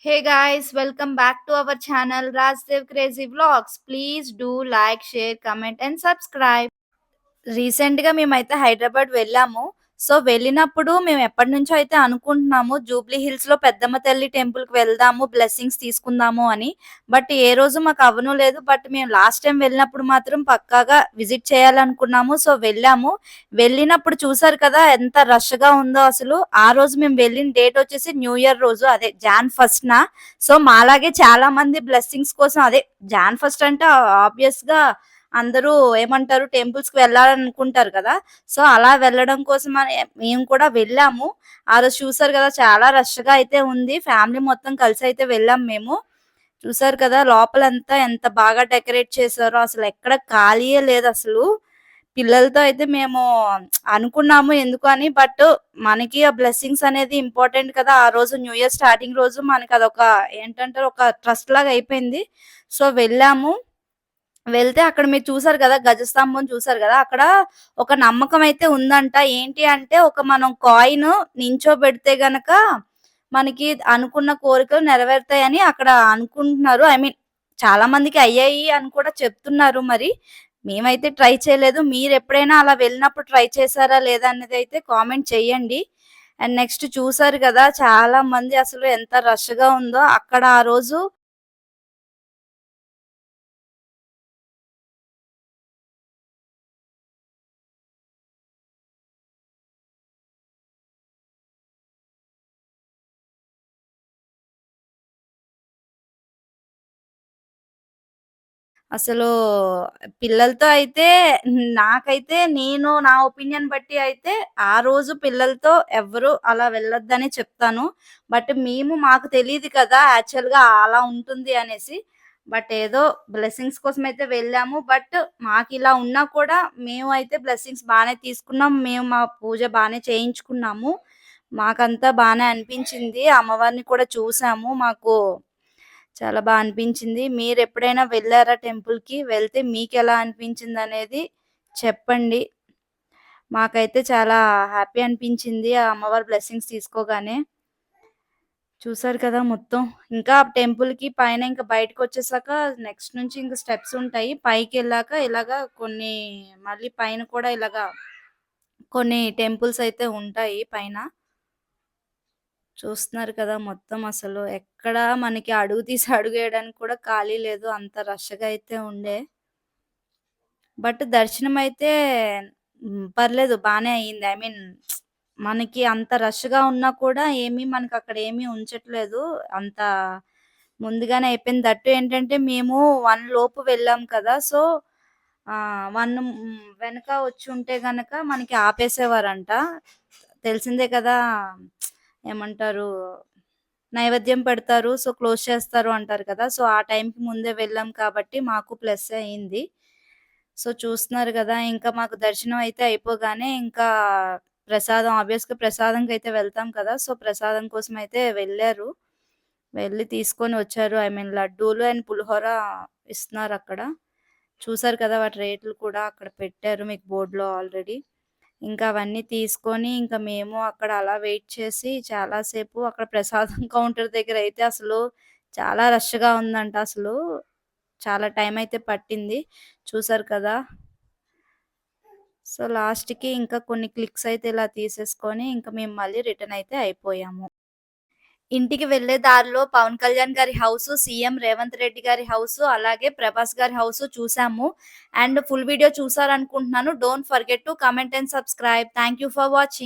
Hey guys, welcome back to our channel Rajdev Crazy Vlogs. Please do like, share, comment and subscribe. రీసెంట్‌గా మేమైతే హైదరాబాద్ వెళ్ళాము. So, వెళ్ళినప్పుడు మేము ఎప్పటినుంచో అయితే అనుకుంటున్నాము జూబ్లీ హిల్స్‌లో పెద్దమ్మ తల్లి టెంపుల్‌కి వెళ్దాము, బ్లెస్సింగ్స్ తీసుకుందాము అని. బట్ ఏ రోజు మాకు అవ్వను లేదు. బట్ మేము లాస్ట్ టైమ్ వెళ్ళినప్పుడు మాత్రం పక్కాగా విజిట్ చేయాలనుకున్నాము. సో, వెళ్ళాము. వెళ్ళినప్పుడు చూసారు కదా ఎంత రష్‌గా ఉందో అసలు. ఆ రోజు మేము వెళ్ళిన డేట్ వచ్చేసి న్యూ ఇయర్ రోజు. అదే జాన్ ఫస్ట్‌న. సో, మాలాగే చాలా మంది బ్లెస్సింగ్స్ కోసం అదే జాన్ ఫస్ట్ అంటే ఆబ్వియస్‌గా అందరూ ఏమంటారు టెంపుల్స్‌కి వెళ్ళాలనుకుంటారు కదా! సో, అలా వెళ్ళడం కోసమని మేము కూడా వెళ్ళాము. ఆ రోజు చూసారు కదా! చాలా రష్‌గా అయితే ఉంది. ఫ్యామిలీ మొత్తం కలిసైతే వెళ్ళాం మేము. చూసారు కదా! లోపలంతా ఎంత బాగా డెకరేట్ చేశారో అసలెక్కడ ఖాళీయే లేదసలు. పిల్లలతో అయితే మేము అనుకున్నాము ఎందుకు అని. బట్ మనకి ఆ బ్లెస్సింగ్స్ అనేది ఇంపార్టెంట్ కదా! ఆ రోజు న్యూ ఇయర్ స్టార్టింగ్ రోజు మనకదొక ఏంటంటారు ఒక ట్రస్ట్ లాగా అయిపోయింది. సో, వెళ్ళాము. వెళ్తే అక్కడ మీరు చూసారు గదా! గజస్తంభం చూసారు గదా! అక్కడ ఒక నమ్మకం అయితే ఉందంట. ఏంటి అంటే ఒక మనం కాయిను నించోబెడితే గనక మనకి అనుకున్న కోరికలు నెరవేరుతాయని అక్కడ అనుకుంటున్నారు. ఐ మీన్ చాలా మందికి అయ్యాయి అని కూడా చెప్తున్నారు మరి. మేమైతే ట్రై చేయలేదు. మీరెప్పుడైనా అలా వెళ్ళినప్పుడు ట్రై చేసారా లేదా అన్నదైతే కామెంట్ చేయండి. అండ్ నెక్స్ట్ చూసారు గదా! చాలా మంది అసలు ఎంత రష్‌గా ఉందో అక్కడ ఆ రోజు అసలు పిల్లలతో అయితే నాకైతే నేను నా ఒపీనియన్ బట్టి అయితే ఆ రోజు పిల్లలతో ఎవ్వరు అలా వెళ్ళొద్దనే చెప్తాను. బట్ మాకు తెలీదు కదా! యాక్చువల్‌గా అలా ఉంటుంది అనేసి. బట్ ఏదో బ్లెస్సింగ్స్ కోసమయితే వెళ్ళాము. బట్ మాకిలా ఉన్నా కూడా మేమైతే బ్లెస్సింగ్స్ బానే తీసుకున్నాం. మేము మా పూజ బానే చేయించుకున్నాము. మాకంతా బానే అనిపించింది. అమ్మవారిని కూడా చూసాము. మాకు చాలా అనిపించింది. మీరెప్పుడైనా వెళ్లారా టెంపుల్‌కి? వెళ్తే మీకెలా అనిపించిందనేది చెప్పండి. మాకైతే చాలా హ్యాపీ అనిపించింది. ఆ అమ్మవారి బ్లెస్సింగ్స్ తీసుకోగానే. చూసారు కదా మొత్తం. ఇంకా టెంపుల్‌కి పైన ఇంక బయటకొచ్చేసాక నెక్స్ట్ నుంచి ఇంక స్టెప్స్ ఉంటాయి. పైకెళ్ళాక ఇలాగా కొన్ని మళ్ళీ పైన కూడా ఇలాగా కొన్ని టెంపుల్స్ అయితే ఉంటాయి పైన. చూస్తున్నారు కదా! మొత్తం అసలు ఎక్కడ మనకి అడుగు తీసి అడుగేయడానికి కూడా ఖాళీ లేదు. అంత రష్‌గా అయితే ఉండే. బట్ దర్శనమైతే పర్లేదు బానే అయింది. ఐ మీన్ మనకి అంత రష్‌గా ఉన్నా కూడా మనకక్కడ ఏమి ఉంచట్లేదు. అంత ముందుగానే అయిపోయింది. దట్టు ఏంటంటే మేము 1 లోపు వెళ్ళాం కదా! సో, 1 వెనక వచ్చుంటే గనక మనకి ఆపేసేవారంట. తెలిసిందే కదా! ఏమంటారు నైవేద్యం పెడతారు. సో, క్లోజ్ చేస్తారు అంటారు కదా! సో, ఆ టైంకి ముందే వెళ్ళాం కాబట్టి మాకు ప్లస్సే అయింది. సో, చూస్తున్నారు గదా! ఇంకా మాకు దర్శనం అయితే అయిపోగానే ఇంకా ప్రసాదం ఆబ్వియస్‌గా ప్రసాదంకైతే వెళ్తాం కదా! సో, ప్రసాదం కోసమయితే వెళ్లారు. వెళ్లి తీసుకొని వచ్చారు. ఐ మీన్ లడ్డూలు అండ్ పులిహోర ఇస్తున్నారక్కడ. చూసారు కదా! వాటి రేట్లు కూడా అక్కడ పెట్టారు మీకు బోర్డ్‌లో ఆల్రెడీ. ఇంకా అవన్నీ తీసుకొని ఇంకా మేము అక్కడ అలా వెయిట్ చేసి చాలా సేపు అక్కడ ప్రసాదం కౌంటర్ దగ్గరైతే అసలు చాలా రష్‌గా ఉందంట అసలు. చాలా టైం అయితే పట్టింది. చూసారు కదా! సో, లాస్ట్‌కి ఇంకా కొన్ని క్లిక్స్ అయితే ఇలా తీసేసుకొని ఇంక మేము మళ్ళీ రిటర్న్ అయితే అయిపోయాము. ఇంటికి వెళ్ళే దారిలో పవన్ కళ్యాణ్ గారి హౌసు, సీఎం రేవంత్ రెడ్డి గారి హౌసు, అలాగే ప్రభాస్ గారి హౌసు చూసాము. అండ్ ఫుల్ వీడియో చూసారనుకుంటున్నాను. Don't forget to comment and subscribe. Thank you for watching.